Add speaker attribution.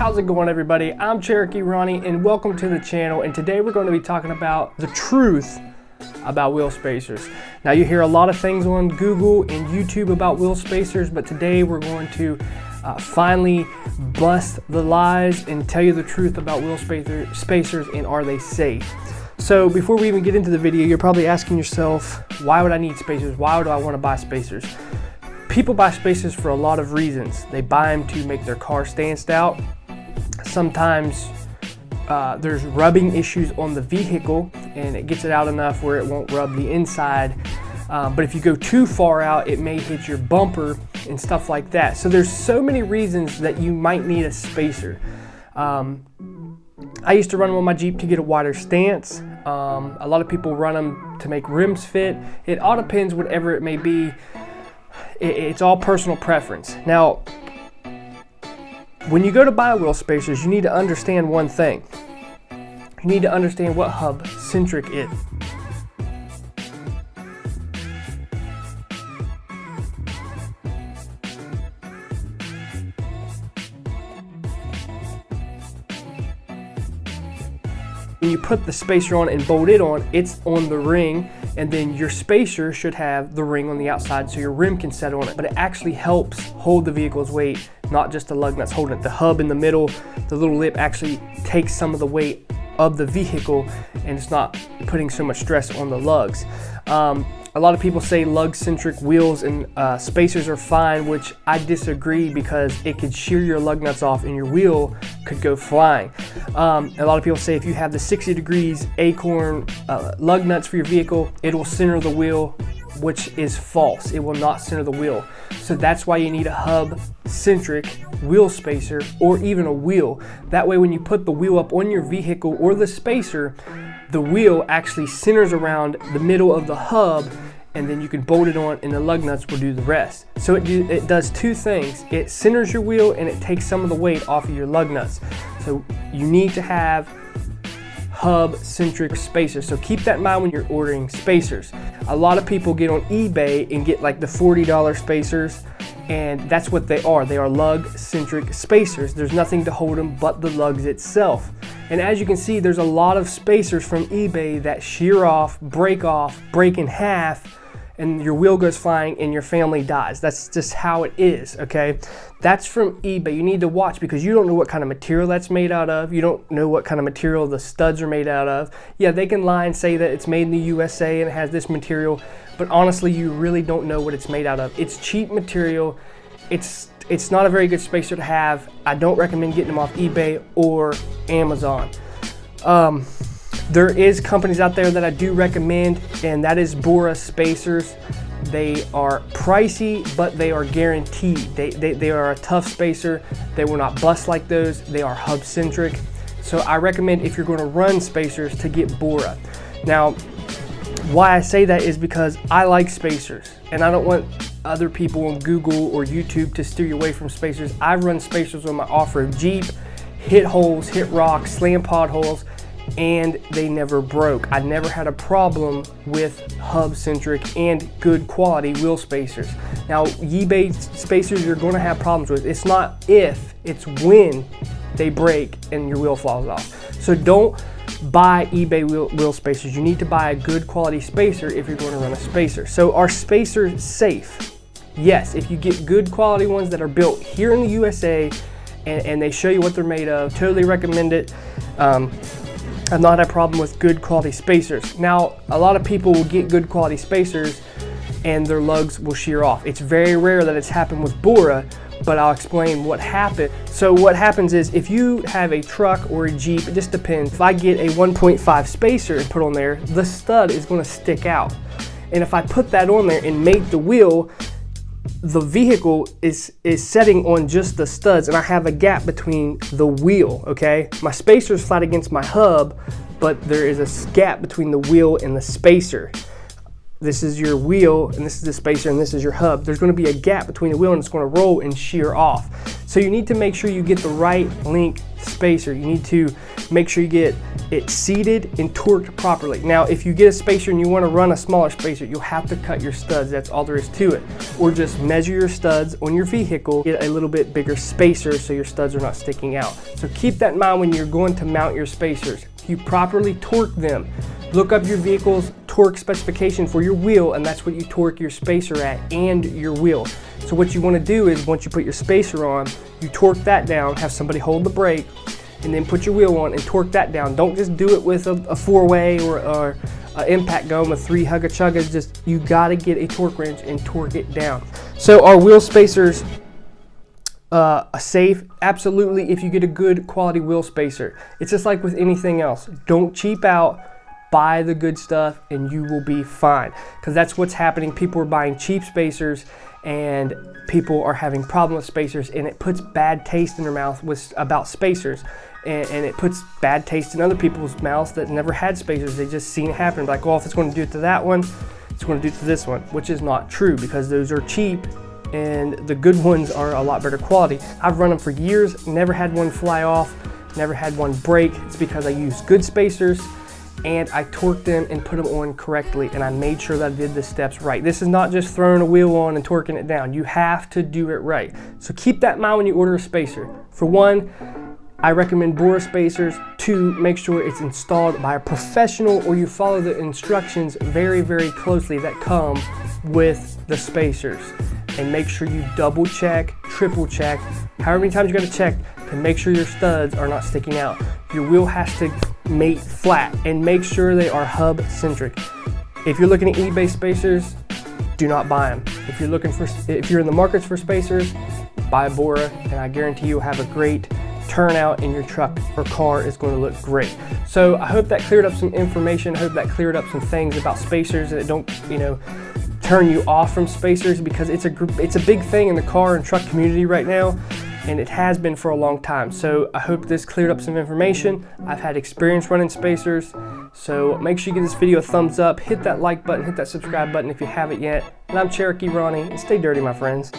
Speaker 1: How's it going, everybody? I'm Cherokee Ronnie and welcome to the channel, and today we're going to be talking about the truth about wheel spacers. Now, you hear a lot of things on Google and YouTube about wheel spacers, but today we're going to finally bust the lies and tell you the truth about wheel spacers and are they safe. So before we even get into the video, you're probably asking yourself, why would I need spacers? Why do I want to buy spacers? People buy spacers for a lot of reasons. They buy them to make their car stand stout. Sometimes there's rubbing issues on the vehicle and it gets it out enough where it won't rub the inside. But if you go too far out, it may hit your bumper and stuff like that. So there's so many reasons that you might need a spacer. I used to run them on my Jeep to get a wider stance. A lot of people run them to make rims fit. It all depends, whatever it may be. It's all personal preference. Now, when you go to buy wheel spacers, you need to understand one thing. You need to understand what hub-centric is. When you put the spacer on and bolt it on, it's on the ring, and then your spacer should have the ring on the outside so your rim can set on it. But it actually helps hold the vehicle's weight, not just the lug nuts holding it. The hub in the middle, the little lip actually takes some of the weight of the vehicle, and it's not putting so much stress on the lugs. A lot of people say lug-centric wheels and spacers are fine, which I disagree, because it could shear your lug nuts off and your wheel could go flying. A lot of people say if you have the 60 degrees acorn lug nuts for your vehicle, it will center the wheel, which is false. It will not center the wheel. So that's why you need a hub-centric wheel spacer or even a wheel. That way when you put the wheel up on your vehicle or the spacer, the wheel actually centers around the middle of the hub, and then you can bolt it on and the lug nuts will do the rest. So it does two things. It centers your wheel and it takes some of the weight off of your lug nuts. So you need to have hub-centric spacers. So keep that in mind when you're ordering spacers. A lot of people get on eBay and get like the $40 spacers, and that's what they are. They are lug-centric spacers. There's nothing to hold them but the lugs itself. And as you can see, there's a lot of spacers from eBay that shear off, break in half, and your wheel goes flying and your family dies. That's just how it is, okay? That's from eBay. You need to watch, because you don't know what kind of material that's made out of. You don't know what kind of material the studs are made out of. Yeah, they can lie and say that it's made in the USA and it has this material, but honestly, you really don't know what it's made out of. It's cheap material. It's not a very good spacer to have. I don't recommend getting them off eBay or Amazon. There is companies out there that I do recommend, and that is Bora spacers. They are pricey, but they are guaranteed. They are a tough spacer. They will not bust like those. They are hub-centric. So I recommend, if you're going to run spacers, to get Bora. Now, why I say that is because I like spacers, and I don't want other people on Google or YouTube to steer you away from spacers. I run spacers on my off-road Jeep, hit holes, hit rocks, slam potholes, and they never broke. I never had a problem with hub-centric and good quality wheel spacers. Now, eBay spacers you're going to have problems with. It's not if, it's when they break and your wheel falls off. So don't buy eBay wheel spacers. You need to buy a good quality spacer if you're going to run a spacer. So are spacers safe? Yes, if you get good quality ones that are built here in the USA and they show you what they're made of, totally recommend it. I've not had a problem with good quality spacers. Now, a lot of people will get good quality spacers and their lugs will shear off. It's very rare that it's happened with Bora, but I'll explain what happened. So what happens is, if you have a truck or a Jeep, it just depends. If I get a 1.5 spacer and put on there, the stud is going to stick out. And if I put that on there and make the wheel, the vehicle is setting on just the studs, and I have a gap between the wheel, okay? My spacer is flat against my hub, but there is a gap between the wheel and the spacer. This is your wheel, and this is the spacer, and this is your hub. There's going to be a gap between the wheel, and it's going to roll and shear off. So you need to make sure you get the right length spacer. You need to make sure you get it's seated and torqued properly. Now, if you get a spacer and you want to run a smaller spacer, you'll have to cut your studs. That's all there is to it. Or just measure your studs on your vehicle, get a little bit bigger spacer so your studs are not sticking out. So keep that in mind when you're going to mount your spacers. You properly torque them. Look up your vehicle's torque specification for your wheel, and that's what you torque your spacer at, and your wheel. So what you want to do is, once you put your spacer on, you torque that down, have somebody hold the brake, and then put your wheel on and torque that down. Don't just do it with a four-way or an impact gun with 3 hugga-chuggas. Just, you gotta get a torque wrench and torque it down. So are wheel spacers safe? Absolutely, if you get a good quality wheel spacer. It's just like with anything else. Don't cheap out. Buy the good stuff and you will be fine, because that's what's happening. People are buying cheap spacers and people are having problems with spacers, and it puts bad taste in their mouth about spacers, and it puts bad taste in other people's mouths that never had spacers. They just seen it happen, like, well, if it's going to do it to that one, it's going to do it to this one, which is not true, because those are cheap and the good ones are a lot better quality. I've run them for years, never had one fly off, never had one break. It's because I use good spacers and I torqued them and put them on correctly, and I made sure that I did the steps right. This is not just throwing a wheel on and torquing it down. You have to do it right. So keep that in mind when you order a spacer. For one, I recommend Bora spacers. 2, make sure it's installed by a professional, or you follow the instructions very, very closely that come with the spacers. And make sure you double check, triple check, however many times you're gonna check, to make sure your studs are not sticking out. Your wheel has to mate flat, and make sure they are hub centric. If you're looking at eBay spacers, do not buy them. If you're in the markets for spacers, buy a Bora, and I guarantee you'll have a great turnout, and your truck or car is going to look great. So I hope that cleared up some information. I hope that cleared up some things about spacers that don't, turn you off from spacers, because it's a big thing in the car and truck community right now, and it has been for a long time. So I hope this cleared up some information. I've had experience running spacers, so make sure you give this video a thumbs up, hit that like button, hit that subscribe button if you haven't yet. And I'm Cherokee Ronnie, and stay dirty, my friends.